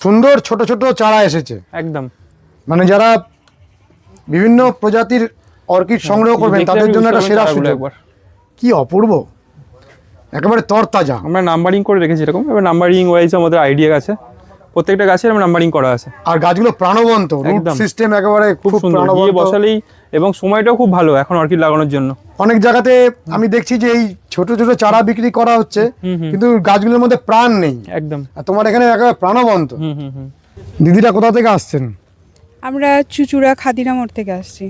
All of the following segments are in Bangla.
সুন্দর ছোট ছোট চারা এসেছে একদম, মানে যারা বিভিন্ন প্রজাতির অর্কিড সংগ্রহ করবেন তাদের জন্য একটা সেরা সুযোগ। কি অপূর্ব, একেবারে তরতাজা। আমরা নাম্বারিং করে রেখেছি এরকম, এবার নাম্বারিং ওয়াইজ আমাদের আইডিয়া আছে, প্রত্যেকটা গাছে আমরা নাম্বারিং করা আছে। আর গাছগুলো প্রাণবন্ত, রুট সিস্টেম একেবারে খুব সুন্দর, দিয়ে বসালেই এবং সময়টাও খুব ভালো এখন অর্কিড লাগানোর জন্য। অনেক জায়গাতে আমি দেখছি যে এই ছোট ছোট চারা বিক্রি করা হচ্ছে কিন্তু গাছগুলোর মধ্যে প্রাণ নেই। একদম, আর তোমার এখানে একেবারে প্রাণবন্ত। দিদিরা কোথা থেকে আসছেন? আমরা চুচুড়া খাদিনা মোড় থেকে আসছি।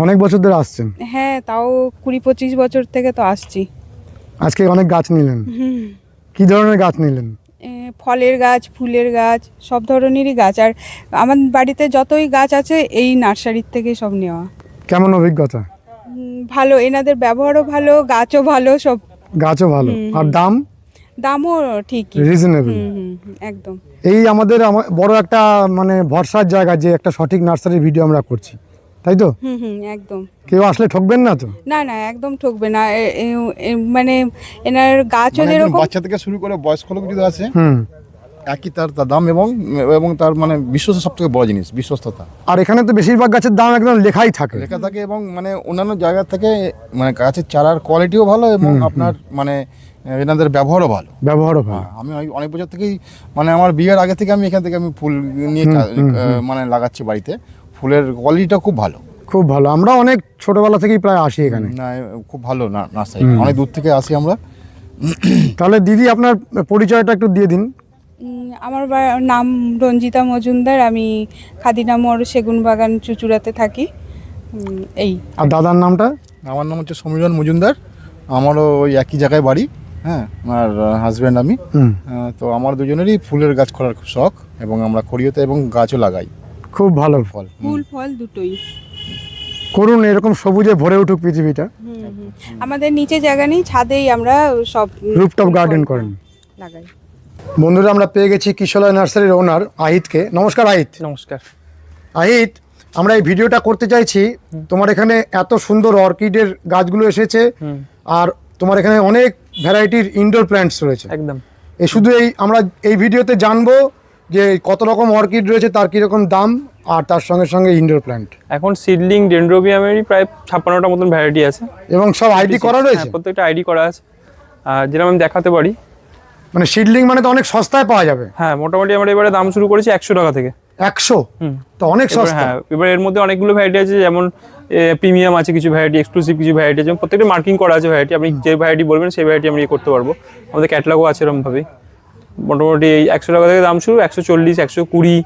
অনেক বছর ধরে আসছেন? হ্যাঁ, তাও 20-25 বছর থেকে তো আসছি। আজকে অনেক গাছ নিলেন, কি ধরনের গাছ নিলেন? ফলের গাছ, ফুলের গাছ, সব ধরনেরই গাছ। আর আমার বাড়িতে যতই গাছ আছে এই নার্সারির থেকে সব নেওয়া। কেমন অভিজ্ঞতা? ভালো, এনাদের ব্যবহারও ভালো, গাছও ভালো, সব গাছও ভালো। আর দামও ঠিকই, রিজনেবল একদম। এই আমাদের বড় একটা মানে ভরসার জায়গা যে একটা সঠিক নার্সারির ভিডিও আমরা করছি, তাই তো? একদম। কেউ আসলে ঠকবেন না তো? না না, একদম ঠকবে না। মানে এনার গাছও যেরকম বাচ্চা থেকে শুরু করে বয়স্ক লোক যদি আছে একই তার দাম এবং তার মানে বিশ্বস্ত সবথেকে বড় জিনিস বিশ্বস্ততা। আর এখানে তো বেশিরভাগ গাছের দাম একদম লেখা থাকে এবং মানে অন্যান্য জায়গা থেকে মানে গাছের চারার কোয়ালিটিও ভালো এবং আপনার মানে এনাদের ব্যবহারও ভালো। আমি অনেক বছর থেকেই মানে আমার বিয়ের আগে থেকে আমি এখান থেকে আমি ফুল নিয়ে মানে লাগাচ্ছি বাড়িতে। ফুলের কোয়ালিটিটা খুব ভালো, খুব ভালো। আমরা অনেক ছোটবেলা থেকেই প্রায় আসি এখানে। না খুব ভালো না নার্সারি, অনেক দূর থেকে আসি আমরা। তাহলে দিদি আপনার পরিচয়টা একটু দিয়ে দিন। আমার নাম রঞ্জিতা মজুমদার, আমি খাদিনা মোড় সেগুন বাগান চুচুড়াতে থাকি। এই। আর দাদার নামটা? আমার নাম হচ্ছে সমীরণ মজুমদার, আমারও ওই একই জায়গায় বাড়ি। হ্যাঁ, আমার হাজব্যান্ড আমি। তো আমার দুজনেরই ফুলের গাছ করার খুব শখ এবং আমরা করিওতে এবং গাছও লাগাই। খুব ভালো, ফুল ফল দুটোই করুন, এরকম সবুজে ভরে উঠুক পৃথিবীটা। আমাদের নিচে জায়গা নেই, ছাদেই আমরা সব রুফটপ গার্ডেন করেন, লাগাই। বন্ধুরা আমরা পেয়ে গেছি কিশোলয় নার্সারির ওনার আহিতকে। নমস্কার আহিত। নমস্কার আহিত, আমরা এই ভিডিওটা করতে চাইছি, তোমার এখানে এত সুন্দর অর্কিডের গাছগুলো এসেছে আর তোমার এখানে অনেক ভ্যারাইটির ইনডোর প্ল্যান্টস রয়েছে। একদম, শুধু আমরা এই ভিডিওতে জানবো যে কত রকম অর্কিড রয়েছে, তার কিরকম দাম, আর তার সঙ্গে সঙ্গে ইনডোর প্ল্যান্ট। এখন সিডলিং ডেনড্রোবিয়ামেরই প্রায় 56টা মতন ভ্যারাইটি আছে এবং সব আইডি করা রয়েছে। প্রত্যেকটা আইডি করা আছে, যেটা আমি দেখাতে পারি। মানে সিডলিং মানে তো অনেক সস্তায় পাওয়া যাবে। হ্যাঁ, মোটামুটি আমরা এবারে দাম শুরু করেছি 100 টাকা থেকে। 100? তো অনেক সস্তা। হ্যাঁ, এবার এর মধ্যে অনেকগুলো ভ্যারাইটি আছে, যেমন প্রিমিয়াম আছে কিছু ভ্যারাইটি, এক্সক্লুসিভ কিছু ভ্যারাইটি আছে, প্রত্যেকটা মার্কিং করা আছে ভ্যারাইটি। আপনি যে ভ্যারাইটি বলবেন সেই ভ্যারাইটি আমরা করতে পারবো। আমাদের ক্যাটালগও আছে এরকমভাবেই। মোটামুটি এই 100 টাকা থেকে দাম শুরু, 140, 120,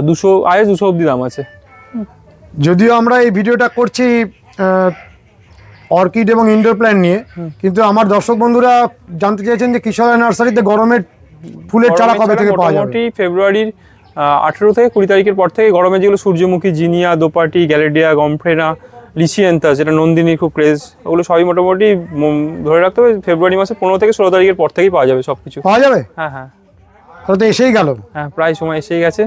200, 200 অবধি দাম আছে। যদিও আমরা এই ভিডিওটা করছি অর্কিড এবং ইনডোর প্ল্যান্ট নিয়ে, কিন্তু আমার দর্শক বন্ধুরা জানতে চাইছেন যে কিশোরয় নার্সারিতে গরমের ফুলের চারা কবে থেকে পাওয়া যাবে? মোটামুটি ফেব্রুয়ারির 18 থেকে 20 তারিখের পর থেকে গরমে যেগুলো সূর্যমুখী, জিনিয়া, দোপাটি, গ্যালেডিয়া, গমফ্রেনা, লিচিয়েন্থাস, যেটা নন্দিনীর খুব ক্রেজ, ওগুলো সবই মোটামুটি ধরে রাখতে হবে ফেব্রুয়ারি মাসে 15 থেকে 16 তারিখের পর থেকেই পাওয়া যাবে সব কিছু। পাওয়া যাবে? হ্যাঁ হ্যাঁ, তাহলে তো এসেই গেল। হ্যাঁ, প্রায় সময় এসেই গেছে।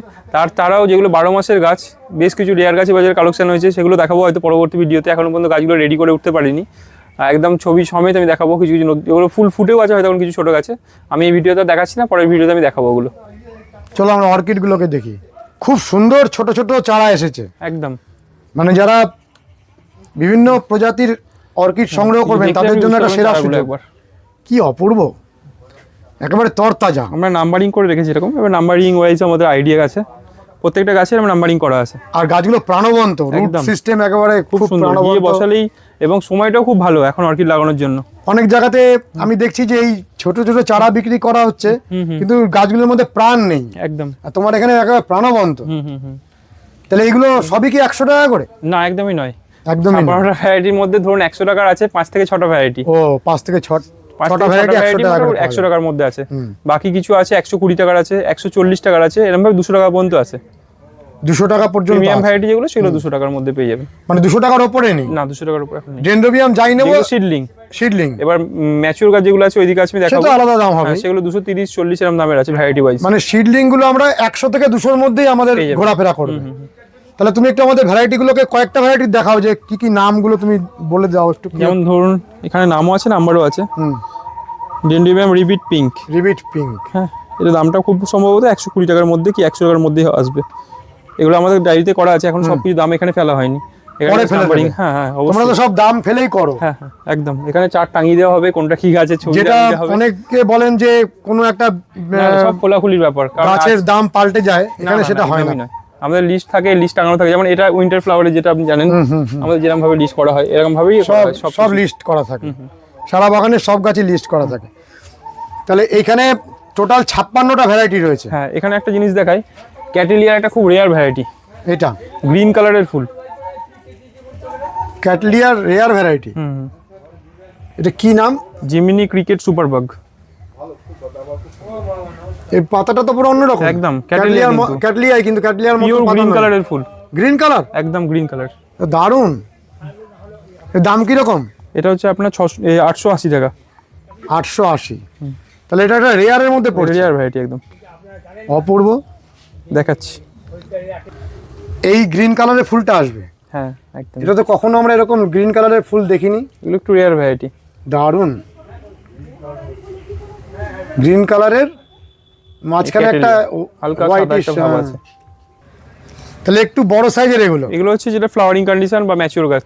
তারাও যেগুলো 12 মাসের গাছ, বেশ কিছু রেয়ার গাছে বাজারে কালেকশন হয়েছে, সেগুলো দেখাবো হয়তো পরবর্তী ভিডিওতে। এখনো পর্যন্ত গাছগুলো রেডি করে উঠতে পারিনি, একদম ছবি সমেত আমি দেখাবো। কিছু কিছু যেগুলো ফুল ফুটেও আছে হয়তো, কিছু ছোটো গাছে আমি এই ভিডিওতে দেখাচ্ছি না, পরের ভিডিওতে আমি দেখাবো ওগুলো। চলো আমরা অর্কিডগুলোকে দেখি। খুব সুন্দর ছোট ছোট চারা এসেছে, একদম, মানে যারা বিভিন্ন প্রজাতির অর্কিড সংগ্রহ করবেন তাদের জন্য একটা সেরা সুযোগ। কি অপূর্ব, একেবারে তরতাজা। আমরা নাম্বারিং করে রেখেছি এরকম, এবার নাম্বারিং ওয়াইজ আমাদের আইডিয়া আছে, প্রত্যেকটা গাছে আমরা নাম্বারিং করা আছে। আর গাছগুলো প্রাণবন্ত, রুট সিস্টেম একেবারে খুব সুন্দর, দিয়ে বসালেই এবং সময়টাও খুব ভালো এখন অর্কিড লাগানোর জন্য। অনেক জায়গাতে আমি দেখছি যে এই ছোট ছোট চারা বিক্রি করা হচ্ছে কিন্তু গাছগুলোর মধ্যে প্রাণ নেই। একদম, আর তোমার এখানে একেবারে প্রাণবন্ত। তাহলে এগুলো সবই কি 100 টাকা করে? না, একদমই নয়। একদমই নয়। ভ্যারাইটির মধ্যে ধরুন 100 টাকার আছে 5 থেকে 6টা ভ্যারাইটি। ও, 5 থেকে 6টা ভ্যারাইটি 100 টাকার মধ্যে আছে। বাকি কিছু আছে 120 টাকার আছে, 140 টাকার আছে, এরকম ভাবে 200 টাকা পর্যন্ত আছে। 200 টাকা পর্যন্ত প্রিমিয়াম ভ্যারাইটি যেগুলো সেগুলো 200 টাকার মধ্যে পেয়ে যাবেন। মানে 200 টাকার উপরে নেই? না, 200 টাকার উপরে এখন নেই। ডেনড্রোবিয়াম যাই নেব সিডলিং। এবার ম্যাচিউর গাছ যেগুলো আছে ওইদিকে আছে, আমি দেখাবো, সেটা আলাদা দাম হবে। সেগুলো 230, 40 এরকম দামের আছে ভ্যারাইটি ওয়াইজ। মানে সিডলিং গুলো আমরা 100 থেকে 200 এর মধ্যেই আমাদের ঘোরাফেরা করবে। তাহলে তুমি একটু আমাদের ভ্যারাইটি গুলোকে কয়েকটা ভ্যারাইটি দেখাও, যে কি কি নামগুলো তুমি বলে দাও একটু। যেমন ধরুন এখানে নামও আছে, নাম্বারও আছে। Dendrobium ribbit pink. Ribbit pink, হ্যাঁ, এটা দামটা খুব সম্ভবত 120 টাকার মধ্যে কি 100 টাকার মধ্যে আসবে। এগুলো আমাদের ডায়েরিতে করা আছে, এখন সব কিছু দাম এখানে ফেলা হয়নি। পরে ফেলে দেবে? হ্যাঁ হ্যাঁ তোমরা তো অবশ্যই। সব দাম ফেলেই করো। হ্যাঁ হ্যাঁ একদম, এখানে চার্ট টাঙিয়ে দেওয়া হবে কোনটা কি গাছের ছবি যেটা টাঙিয়ে দেওয়া হবে। অনেকে বলেন যে কোনো একটা না, না, সব খোলাখুলির ব্যাপার, কারণ গাছের দাম পাল্টে যায়, না, এখানে না, সেটা হয় না। একদমই নয়। আমাদের লিস্ট থাকে, লিস্ট টাঙানো থাকে, যেমন এটা উইন্টার ফ্লাওয়ারে যেটা আপনি জানেন, আমাদের যেরকম ভাবে লিস্ট করা হয় এরকম ভাবেই করা হয় সব কিছু। লিস্ট করা থাকে, সারা বাগানের সব গাছই লিস্ট করা থাকে। তাহলে এইখানে টোটাল 56টা ভ্যারাইটি রয়েছে। হ্যাঁ, এখানে একটা জিনিস দেখাই, ক্যাটেলিয়ার একটা খুব রেয়ার ভ্যারাইটি, এটা গ্রিন কালারের ফুল। ক্যাটলিয়ার রেয়ার ভ্যারাইটি, এটা কি নাম? Gemini cricket superbug. এই পাতাটা তো পুরো অন্যরকম একদম, ক্যাটলিয়ার কিন্তু। ক্যাটলিয়ার, কিন্তু ক্যাটলিয়ার মতো পিওর পাতা গ্রিন নয়। কালারের ফুল, গ্রিন কালার, একদম গ্রিন কালার। দারুণ। এর দাম কি রকম? এটা হচ্ছে আপনার 880 টাকা। 880। তাহলে এটা একটা রেয়ারের মধ্যে পড়ছে, রেয়ার ভ্যারাইটি একদম। অপূর্ব। দেখাচ্ছি, এই গ্রিন কালারের ফুলটা আসবে। হ্যাঁ একদম, এটা তো কখনো আমরা এরকম গ্রিন কালারের ফুল দেখিনি। এগুলো একটু রেয়ার ভ্যারাইটি। দারুণ। গ্রিন কালারের মাঝখানে একটা হালকা সাদা হোয়াইটিশ একটা ভাব আছে। তাহলে একটু বড় সাইজের এগুলো। এগুলো হচ্ছে যেটা ফ্লাওয়ারিং কন্ডিশন বা ম্যাচিওর গাছ।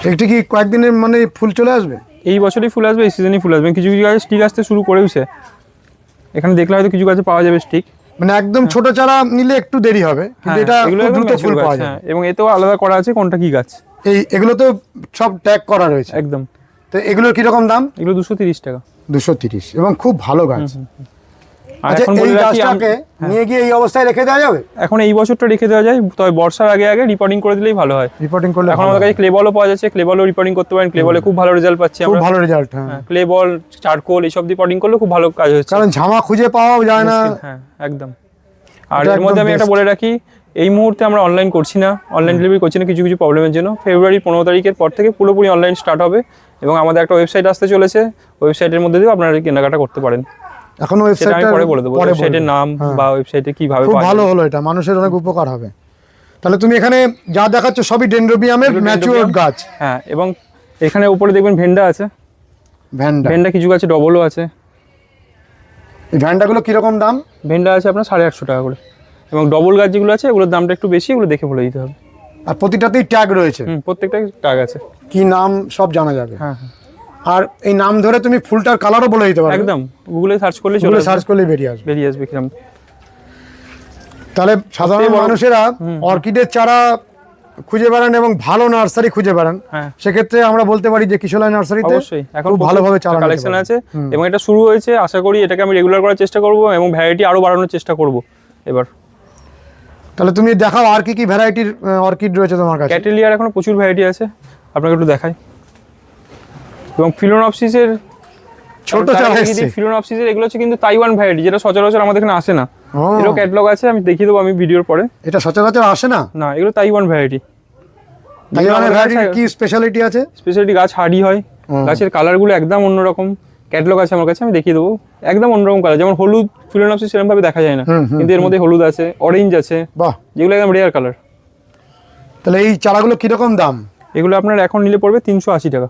একটু কি কয়েকদিনের মানে ফুল চলে আসবে? এই বছরই ফুল আসবে, এই সিজনেই ফুল আসবে। কিছু কিছু গাছে স্টিক আসতে শুরু করেওছে, এখানে দেখলে হয়তো কিছু গাছে পাওয়া যাবে স্টিক। মানে একদম ছোট চারা নিলে একটু দেরি হবে, কিন্তু এটা এগুলো খুব একদম দ্রুত mature ফুল গাছ, পাওয়া হ্যাঁ, যাবে। এবং এতেও আলাদা করা আছে কোনটা কি গাছ। এগুলো তো সব ট্যাগ করা রয়েছে। একদম, তো এগুলোর কি রকম দাম? এগুলো 230 টাকা। 230, এবং খুব ভালো গাছ। আর আচ্ছা, এখন এই বলে রাখি, গাছটাকে নিয়ে গিয়ে এই অবস্থায় রেখে দেওয়া যাবে? এখন এই বছরটা রেখে দেওয়া যায়, তবে বর্ষার আগে আগে রিপোর্টিং করে দিলেই ভালো হয়। রিপোর্টিং করলে এখন ভালো আমাদের হয়। কাছে ক্লে বলও পাওয়া যাচ্ছে, ক্লে বলও রিপোর্টিং করতে পারেন। ক্লে বলে খুব ভালো রেজাল্ট পাচ্ছি খুব আমরা। ভালো রেজাল্ট। হ্যাঁ, ক্লে বল, চারকোল এইসব দিয়ে পটিং করলে খুব ভালো কাজ হচ্ছে। কারণ ঝামা খুঁজে পাওয়া যায় না। হ্যাঁ একদম। আর এটা এর মধ্যে একদম আমি একটা best। বলে রাখি, এই মুহূর্তে আমরা অনলাইন করছি না, অনলাইন ডেলিভারি করছি না কিছু কিছু প্রবলেমের জন্য। ফেব্রুয়ারি 15 তারিখের পর থেকে পুরোপুরি অনলাইন স্টার্ট হবে, এবং আমাদের একটা ওয়েবসাইট আসতে চলেছে। ওয়েবসাইটের মধ্যে দিয়েও আপনারা কেনাকাটা করতে পারেন। এখন সেটা আমি ওয়েবসাইটটা পরে বলে দেবো, ওয়েবসাইটের নাম বা ওয়েবসাইটে কিভাবে খুব পাওয়া ভালো যাবে। হলো, এটা মানুষের অনেক উপকার হবে। তাহলে তুমি এখানে যা দেখাচ্ছ সবই ডেনড্রোবিয়ামের এগুলো ম্যাচিওর dendrobium। গাছ। হ্যাঁ, এবং এখানে উপরে দেখবেন ভেন্ডা আছে, ভ্যান্ডা। ভেন্ডা কিছু গাছে ডবলও আছে। এই ভ্যান্ডাগুলো কিরকম দাম? ভেন্ডা আছে আপনার 850 টাকা করে, এবং ডবল গাছ যেগুলো আছে এগুলোর দামটা একটু বেশি, এগুলো দেখে বলে দিতে হবে। আর প্রতিটাতেই ট্যাগ রয়েছে, প্রত্যেকটা টাগ আছে। কি নাম সব জানা যাবে। হ্যাঁ হ্যাঁ আর এই নাম ধরে তুমি ফুলটার কালারও বলে দিতে পারবে। একদম, গুগলে সার্চ করলে চলে গুগলে আসবে, সার্চ করলেই বেরিয়ে আসবে। বেরিয়ে আসবে কিরম। তাহলে সাধারণ সবথেকে বড়- মানুষেরা অর্কিডের চারা খুঁজে বেড়ান এবং ভালো নার্সারি খুঁজে বেড়ান, হ্যাঁ সেক্ষেত্রে আমরা বলতে পারি যে কিশোরলাই নার্সারিতে অবশ্যই এখন খুব ভালোভাবে চারা কালেকশন আছে, এবং এটা শুরু হয়েছে। আশা করি এটাকে আমি রেগুলার করার চেষ্টা করব, এবং ভ্যারাইটি আরো বাড়ানোর চেষ্টা করব এবার। তাহলে তুমি দেখাও আর কি কি ভ্যারাইটির অর্কিড রয়েছে তোমার কাছে। ক্যাটেলিয়ার এখনো প্রচুর ভ্যারাইটি আছে, আপনাকে একটু দেখাই। এবং ফিলোনপসিসের ছোট চারা এসছে। ফিলোনপসিসের এগুলো হচ্ছে কিন্তু তাইওয়ান ভ্যারাইটি, যেটা সচরাচর আমাদের এখানে আসে না। ও, এরও ক্যাটালগ আছে, আমি দেখিয়ে দেবো আমি ভিডিওর পরে। এটা সচরাচর আসে না। না, এগুলো তাইওয়ান ভ্যারাইটি। তাইওয়ানের ভ্যারাইটির কি স্পেশালিটি আছে? স্পেশালিটি গাছ হার্ডি হয়, গাছের কালারগুলো একদম অন্যরকম। ক্যাটালগ আছে আমার কাছে, আমি দেখিয়ে দেবো। একদম অন্যরকম কালার, যেমন হলুদ ফিলোনপসিস সেরকম ভাবে দেখা যায় না, কিন্তু এর মধ্যে হলুদ আছে, অরেঞ্জ আছে, বাহ, যেগুলো একদম রেয়ার কালার। তাহলে এই চারাগুলো কিরকম দাম? এগুলো আপনার এখন নিলে পড়বে 380 টাকা।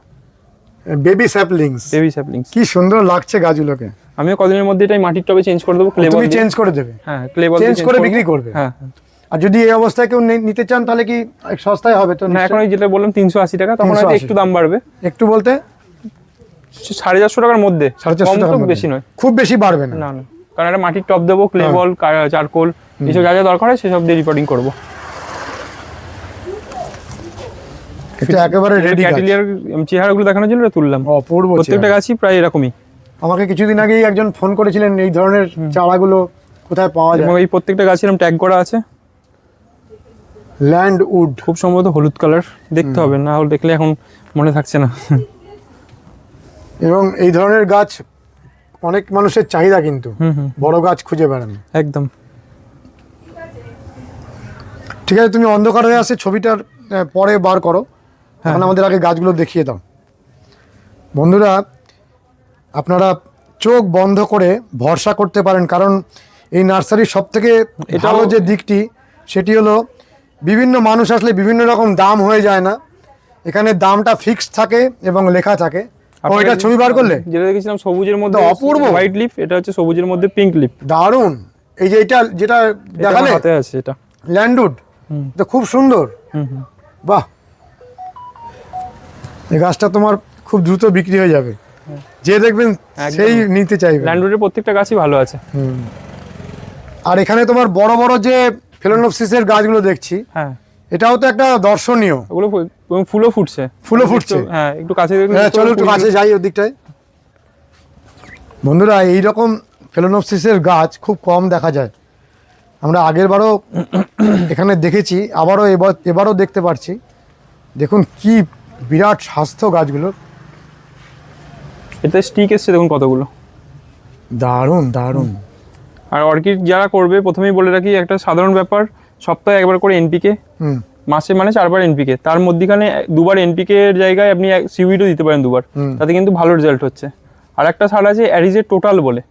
Baby saplings, baby saplings. কি সুন্দর লাগছে গাছগুলোকে। আমিও কদিনের মধ্যে এটাই মাটির টবে চেঞ্জ করে দেবো, ক্লে বল তুমি দিয়ে। চেঞ্জ করে দেবে? হ্যাঁ, ক্লে বল চেঞ্জ করে বিক্রি করবে? হ্যাঁ। আর যদি এই অবস্থায় কেউ নিতে চান তাহলে কি সস্তায় হবে? তো না, এখন ওই যেটা বললাম 380 টাকা, তখন হয়তো 380 একটু দাম বাড়বে, একটু বলতে 450 টাকার মধ্যে, 450 কম তো টাকার মধ্যে। বেশি নয়। খুব বেশি বাড়বে না। না না, কারণ একটা মাটির টব দেবো, ক্লে বল, চারকোল, এসব যা যা দরকার হয় সেসব দিয়ে রিপোর্টিং করবো। এটা একেবারে রেডি গাছ। ক্যাটেলিয়ার চেহারাগুলো দেখানোর জন্য এটা তুললাম। অপূর্ব প্রত্যেকটা চেহারা। গাছই প্রায় এরকমই, আমাকে কিছুদিন আগেই একজন ফোন করেছিলেন এই ধরনের চারাগুলো কোথায় পাওয়া যায়। এবং এই প্রত্যেকটা গাছের ট্যাগ করা আছে। ল্যান্ড উড, খুব সম্ভবত হলুদ কালার, দেখতে হবে, না হলে দেখলে এখন মনে থাকছে না। এবং এই ধরনের গাছ অনেক মানুষের চাহিদা, কিন্তু বড় গাছ খুঁজে বেড়ান। একদম। ঠিক আছে, তুমি অন্ধকার হয়ে আসে ছবিটার পরে বার করো, এখন আমাদের আগে গাছগুলো দেখিয়ে দাও। বন্ধুরা, আপনারা চোখ বন্ধ করে ভরসা করতে পারেন, কারণ এই নার্সারির সব থেকে ভালো যে দিকটি সেটি হলো বিভিন্ন মানুষ আসলে বিভিন্ন রকম দাম হয়ে যায় না, এখানে দামটা ফিক্সড থাকে এবং লেখা থাকে। ও এটা ছবি বার করলে যেটা দেখেছিলাম সবুজের মধ্যে অপূর্ব। হোয়াইট লিফ, এটা হচ্ছে সবুজের মধ্যে পিঙ্ক লিফ। দারুণ। এই যে এটা যেটা দেখালে হাতে আছে এটা। ল্যান্ডউড, এটা খুব সুন্দর। বাহ, এই গাছটা তোমার খুব দ্রুত বিক্রি হয়ে যাবে, যে দেখবেন সেই নিতে চাইবে। ল্যান্ডউডের প্রত্যেকটা গাছই ভালো আছে। আর এখানে তোমার বড় বড় যে ফেলোনোপসিসের গাছগুলো দেখছি, হ্যাঁ এটাও তো একটা দর্শনীয়। ওগুলো ফুলও ফুটছে। ফুলও ফুটছে। হ্যাঁ একটু কাছে দেখুন। হ্যাঁ চলো একটু কাছে যাই ওদিকটায়। বন্ধুরা এইরকম ফেলোনোপসিসের গাছ খুব কম দেখা যায়। আমরা আগের বারও এখানে দেখেছি, আবারও এবারও দেখতে পাচ্ছি। দেখুন কি বিরাট স্বাস্থ্য গাছগুলোর। এতে স্টিক এসছে দেখুন কতগুলো। দারুণ দারুণ। আর অর্কিড যারা করবে প্রথমেই বলে রাখি একটা সাধারণ ব্যাপার, সপ্তাহে একবার করে এনপিকে, মাসে মানে 4 বার এনপিকে, তার মধ্যখানে 2 বার এনপিকে এর জায়গায় আপনি সিউইডও দিতে পারেন 2 বার, তাতে কিন্তু ভালো রেজাল্ট হচ্ছে। আর একটা সার আছে অ্যারিজের টোটাল বলে,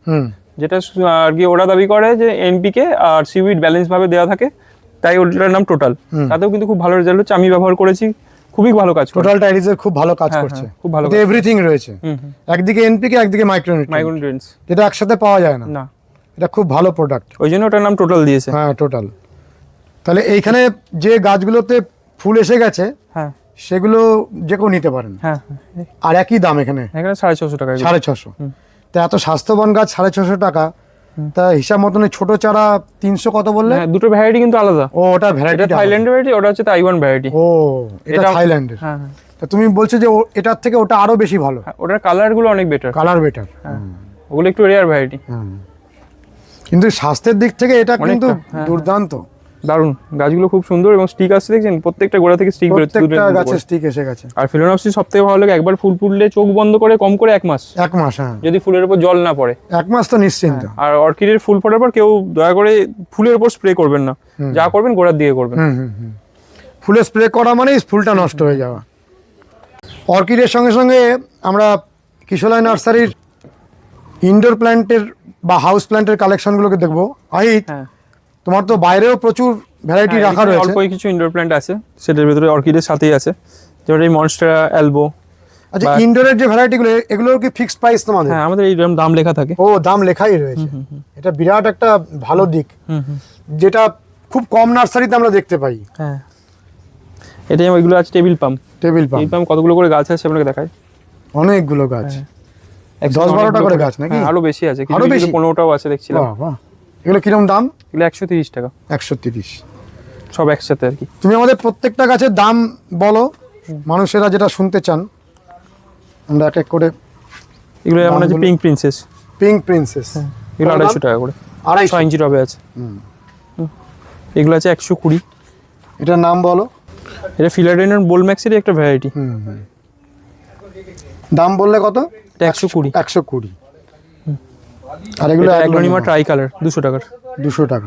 যেটা আর কি ওরা দাবি করে যে এনপিকে আর সিউইড ব্যালেন্স ভাবে দেওয়া থাকে, তাই ওটার নাম টোটাল। তাতেও কিন্তু খুব ভালো রেজাল্ট হচ্ছে, আমি ব্যবহার করেছি, খুবই ভালো কাজ করে। টোটালটা এরিজের খুব ভালো কাজ করছে, খুব ভালো। এতে এভরিথিং রয়েছে, একদিকে এনপিকে একদিকে মাইক্রোনিউট্রিয়েন্টস, যেটা একসাথে পাওয়া যায় না। না, এটা খুব ভালো প্রোডাক্ট, ওই জন্য ওটার নাম টোটাল দিয়েছে। হ্যাঁ টোটাল। তাহলে এইখানে যে গাছগুলোতে ফুল এসে গেছে, হ্যাঁ সেগুলো যে কেউ নিতে পারেন। হ্যাঁ, আর একই দাম এখানে এখানে 650 টাকা। 650। তা এত স্বাস্থ্যবান গাছ 650 টাকা, তা হিসাব মতন ছোট চারা 300 কত বললে? হ্যাঁ, দুটো ভ্যারাইটি কিন্তু আলাদা। ও ওটা ভ্যারাইটি, এটা থাইল্যান্ডের ভ্যারাইটি, ওটা হচ্ছে তাইওয়ান ভ্যারাইটি। ও এটা থাইল্যান্ডের। হ্যাঁ, তা তুমি বলছো যে এটার থেকে ওটা আরো বেশি ভালো, ওটার কালার গুলো অনেক বেটার, কালার বেটার। ওগুলো একটু রেয়ার ভ্যারাইটি। কিন্তু স্বাস্থ্যের দিক থেকে এটা কিন্তু দুর্দান্ত, দারুন। গাছগুলো খুব সুন্দর এবং স্টিক আসছে দেখছেন, প্রত্যেকটা গোড়া থেকে স্টিক বেরোচ্ছে। প্রত্যেকটা গাছে স্টিক এসে গেছে। আর ফিলোনোপসিস সবথেকে ভালো লাগে, একবার ফুল ফুটলে চোখ বন্ধ করে কম করে 1 মাস। 1 মাস, হ্যাঁ, যদি ফুলের উপর জল না পড়ে 1 মাস তো নিশ্চিন্ত। আর অর্কিডের ফুল ফোটার পর কেউ দয়া করে ফুলের উপর স্প্রে করবেন না, যা করবেন গোড়ার দিকে করবেন। ফুলে স্প্রে করা মানেই ফুলটা নষ্ট হয়ে যাওয়া। অর্কিডের সঙ্গে সঙ্গে আমরা কিশোরলাই নার্সারির ইনডোর প্ল্যান্টের বা হাউস প্ল্যান্টের কালেকশনগুলোকে দেখবো। আহিত, হ্যাঁ, তোমার তো বাইরেও প্রচুর ভ্যারাইটি রাখা রয়েছে। অল্প কিছু ইনডোর প্ল্যান্ট আছে, সেটার ভিতরে অর্কিডের সাথেই আছে, যেমন এই মনস্টেরা এলবো। আচ্ছা, ইনডোরের যে ভ্যারাইটিগুলো, এগুলোর কি ফিক্সড প্রাইস তোমাদের? হ্যাঁ, আমাদের এই দাম লেখা থাকে। ও দাম লেখাই রয়েছে, এটা বিরাট একটা ভালো দিক, যেটা খুব কম নার্সারিতে আমরা দেখতে পাই। হ্যাঁ, এটাই ওইগুলো আছে table pump. Table pump, table pump কতগুলো করে গাছ আছে আপনাকে দেখায়। অনেকগুলো গাছ, 10-12টা করে গাছ নাকি? আরো বেশি আছে, আরো বেশি, 15টাও আছে দেখছিলাম। বাহ বাহ। এগুলো কিরকম দাম? এগুলো 130 টাকা, 130 সব একসাথে আর কি। তুমি আমাদের প্রত্যেকটা গাছের দাম বলো, মানুষেরা যেটা শুনতে চান, আমরা এক এক করে। এগুলো যেমন আছে পিঙ্ক প্রিন্সেস। পিঙ্ক প্রিন্সেস, এগুলো 250 টাকা করে, 250 6 ইঞ্চি টবে আছে। এগুলো আছে 120। এটার নাম বলো। এটা ফিলাডেনন বোলম্যাক্সেরই একটা ভ্যারাইটি। দাম বললে কত? এটা 120। 120। আর এগুলো অ্যাগ্লোনিমা ট্রাই কালার 200 টাকার। 200 টাকা।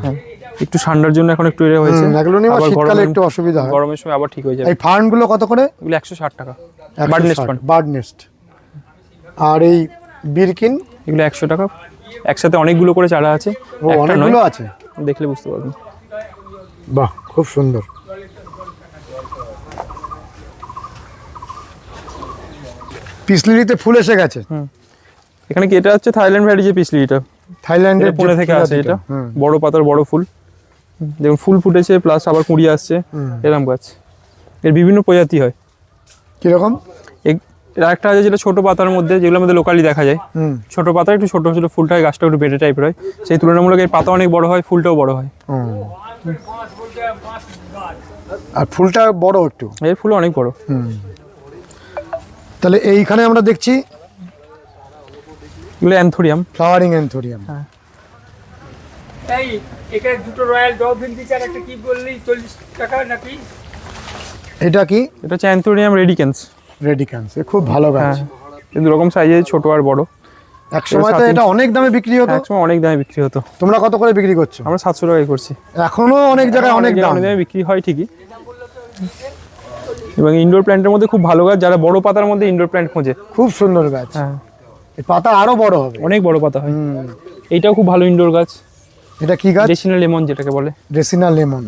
একটু ঠান্ডার জন্য এখন একটু এর হয়েছে, অ্যাগ্লোনিমা আবার শীতকালে একটু অসুবিধা হয়, গরমের সময় আবার ঠিক হয়ে যাবে। এই ফার্নগুলো কত করে? এগুলো 160 টাকা, bird nest fern. Bird nest. আর এই বিরকিন, এগুলো 100 টাকা। একসাথে অনেকগুলো করে চারা আছে, ও অনেকগুলো আছে, দেখলে বুঝতে পারবেন। বাহ খুব সুন্দর। পিসলিলিতে ফুল এসে গেছে। এখানে কি এটা হচ্ছে থাইল্যান্ড ভ্যারাইটি যে পিসলি, এটা থাইল্যান্ডের পুনে থেকে আসে। এটা বড় পাতার বড় ফুল, দেখুন ফুল ফুটেছে প্লাস আবার কুঁড়ি আসছে, এরকম গাছ। এর বিভিন্ন প্রজাতি হয়। কিরকম? এর একটা আছে যেটা ছোট পাতার মধ্যে, যেগুলো আমাদের লোকালি দেখা যায়। ছোট পাতা একটু ছোট ছোট ফুলটা হয়, গাছটা একটু বেটে টাইপের হয়, সেই তুলনামূলক এর পাতা অনেক বড় হয়, ফুলটাও বড় হয়। আর ফুলটা বড় একটু, এর ফুল অনেক বড়। তাহলে এইখানে আমরা দেখছি এগুলো অ্যান্থোরিয়াম, ফ্লাওয়ারিং অ্যান্থোরিয়াম। এই এখানে দুটো রয়্যাল ডলফিন দিচ্ছে, আর একটা কি বললি 40 টাকা নাকি? এটা কি? এটা হচ্ছে অ্যান্থোরিয়াম রেডিকেন্স। রেডিকেন্স, খুব ভালো গাছ। হ্যাঁ, দু রকম সাইজে, ছোট আর বড়। এক সময় তো এটা অনেক দামে বিক্রি হতো। এক সময় অনেক দামে বিক্রি হতো। তোমরা কত করে বিক্রি করছো? আমরা 700 টাকায় করছি। এখনো অনেক জায়গায় অনেক দামে বিক্রি হয় ঠিকই। এবং ইনডোর প্ল্যান্টের মধ্যে খুব ভালো গাছ, যারা বড় পাতার মধ্যে ইনডোর প্ল্যান্ট খোঁজে, খুব সুন্দর গাছ। হ্যাঁ, এই পাতা আরো বড় হবে, অনেক বড় পাতা হয়। এইটাও খুব ভালো ইনডোর গাছ। এটা কি গাছ? ড্রেসিনা লেমন যেটাকে বলে। ড্রেসিনা লেমন।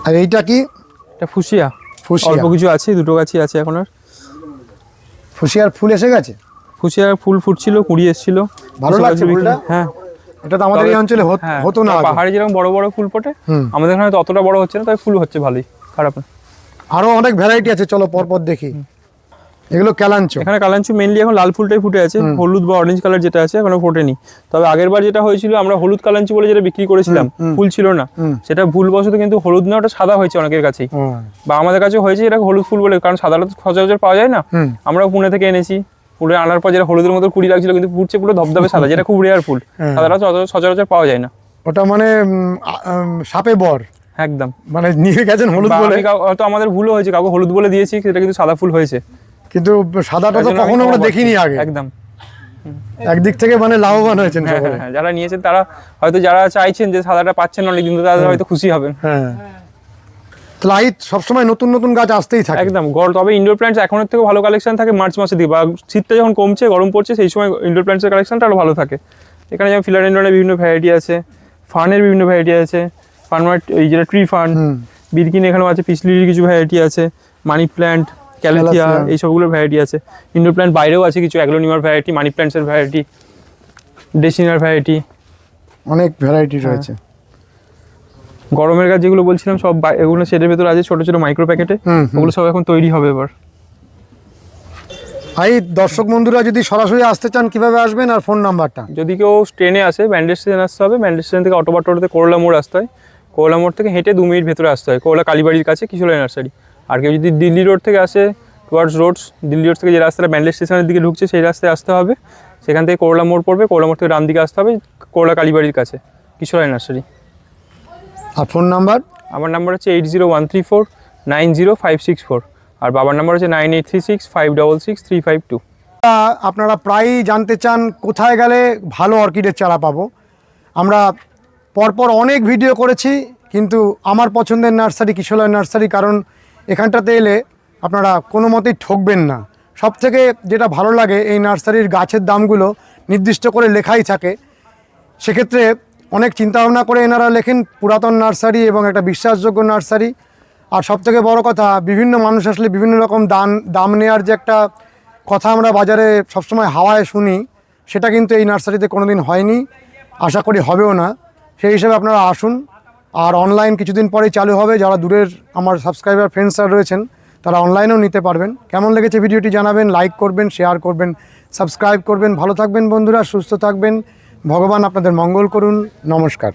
আর এইটা কি? এটা ফুসিয়া। ফুসিয়া। অল্প কিছু আছে, দুটো গাছই আছে এখন আর। ফুসিয়ার ফুল এসে গেছে, ফুসিয়ার ফুল ফুটছিল, কুড়ি এসেছিল। ভালো লাগছে ফুলটা। হ্যাঁ, এটা তো আমাদের এই অঞ্চলে হ্যাঁ, হতো না আগে। পাহাড়ে যেরকম বড় বড় ফুল ফোটে, হুম। আমাদের এখানে তো অতটা বড় হচ্ছে না, তাই ফুল হচ্ছে ভালোই, খারাপ না। আরো অনেক ভ্যারাইটি আছে, চলো পরপর দেখি। এগুলো ক্যালাঞ্চো। এখানে কালাঞ্চু মেইনলি এখন লাল ফুলটাই ফুটে আছে, হলুদ বা অরেঞ্জ কালার যেটা আছে এখনো ফোটেনি। তবে আগের বার যেটা হয়েছিল, আমরা হলুদ কালাঞ্চু বলে যেটা বিক্রি করেছিলাম, ফুল ছিল না, সেটা ভুলবশত কিন্তু হলুদ না, ওটা সাদা হয়েছে অনেকের কাছেই, বা আমাদের কাছে হয়েছে এটা হলুদ ফুল বলে, কারণ সাদাটা তো সচরাচর পাওয়া যায় না। আমরাও পুনে থেকে এনেছি, পুনে আনার পর যেটা হলুদের মতো কুড়ি লাগছিল, কিন্তু ফুটছে পুরো ধবধবে সাদা, যেটা খুব রেয়ার ফুল, সাদাটা সচরাচর পাওয়া যায় না। ওটা মানে সাপে বর একদম, মানে নিয়ে গেছেন হলুদ বা বলে, হয়তো আমাদের ভুলও হয়েছে, কাউকে হলুদ বলে দিয়েছি, সেটা কিন্তু সাদা ফুল হয়েছে। কিন্তু সাদাটা তো তার জন্য আমি কখনো আমরা ক্ষমা দেখিনি প্রার্থী। আগে। একদম, একদিক থেকে মানে লাভবান হয়েছেন হ্যাঁ, সকলে। হ্যাঁ, যারা নিয়েছেন তারা হয়তো, যারা চাইছেন যে সাদাটা পাচ্ছেন অনেকদিন, তো তারা হয়তো খুশি হবেন। হ্যাঁ, তাহলে এই সবসময় নতুন নতুন গাছ আসতেই থাকে। একদম তবে ইনডোর প্ল্যান্টস এখনের থেকে ভালো কালেকশন থাকে মার্চ মাসের দিকে, বা শীতটা যখন কমছে, গরম পড়ছে, সেই সময় ইনডোর প্ল্যান্টসের কালেকশনটা আরও ভালো থাকে। এখানে যেমন ফিলাডেন্ড্রনের বিভিন্ন ভ্যারাইটি আছে, ফার্নের বিভিন্ন ভ্যারাইটি আছে, ফার্মার এই যেটা ট্রি ফার্ন, বিরকিন এখানেও আছে, পিসলির কিছু ভ্যারাইটি আছে, মানি প্ল্যান্ট, ক্যালেথিয়া, এই সবগুলোর ভ্যারাইটি আছে। ইনডোর প্ল্যান্ট বাইরেও আছে কিছু, অ্যাগ্লোনিমার ভ্যারাইটি, মানি প্ল্যান্টসের ভ্যারাইটি, ডেসিনার ভ্যারাইটি, অনেক ভ্যারাইটি রয়েছে। গরমের গাছ যেগুলো বলছিলাম সব এগুলো শেডের ভেতরে আছে, ছোট ছোট মাইক্রো প্যাকেটে, ওগুলো সব এখন তৈরি হবে এবার। দর্শক বন্ধুরা যদি সরাসরি আসতে চান কিভাবে আসবেন, আর ফোন নাম্বারটা? যদি কেউ ট্রেনে আসে, ব্যান্ডেল স্টেশন আসতে হবে, ব্যান্ডেল স্টেশন থেকে অটো বা টোটোতে করলা মোড় আসতে হয়, করলা মোড় থেকে হেঁটে 2 মিনিট ভেতরে আসতে হয়, করলা কালীবাড়ির কাছে কিশোরী নার্সারি। আর কেউ যদি দিল্লি রোড থেকে আসে, টুয়ার্ডস রোডস, দিল্লি রোড থেকে যে রাস্তাটা ব্যান্ডেল স্টেশনের দিকে ঢুকছে, সেই রাস্তায় আসতে হবে, সেখান থেকে করলা মোড় পড়বে, করলা মোড় থেকে ডান দিকে আসতে হবে, করলা কালীবাড়ির কাছে কিশোরী নার্সারি। আর ফোন নাম্বার? আমার নাম্বার হচ্ছে 8013490564, আর বাবার নাম্বার হচ্ছে 9836566352। আপনারা প্রায়ই জানতে চান কোথায় গেলে ভালো অর্কিডের চারা পাবো। আমরা পরপর অনেক ভিডিও করেছি, কিন্তু আমার পছন্দের নার্সারি কিশোরী নার্সারি, কারণ এখানটাতে এলে আপনারা কোনো মতেই ঠকবেন না। সবথেকে যেটা ভালো লাগে, এই নার্সারির গাছের দামগুলো নির্দিষ্ট করে লেখাই থাকে। সেক্ষেত্রে অনেক চিন্তাভাবনা করে এনারা লেখেন, পুরাতন নার্সারি এবং একটা বিশ্বাসযোগ্য নার্সারি। আর সবথেকে বড় কথা, বিভিন্ন মানুষ আসলে বিভিন্ন রকম দাম নেওয়ার যে একটা কথা আমরা বাজারে সবসময় হাওয়ায় শুনি, সেটা কিন্তু এই নার্সারিতে কোনোদিন হয়নি, আশা করি হবেও না। সেই হিসেবে আপনারা আসুন। আর অনলাইন কিছুদিন পরেই চালু হবে, যারা দূরের আমার সাবস্ক্রাইবার ফ্রেন্ডসরা রয়েছেন তারা অনলাইনেও নিতে পারবেন। কেমন লেগেছে ভিডিওটি জানাবেন, লাইক করবেন, শেয়ার করবেন, সাবস্ক্রাইব করবেন। ভালো থাকবেন বন্ধুরা, সুস্থ থাকবেন, ভগবান আপনাদের মঙ্গল করুন। নমস্কার।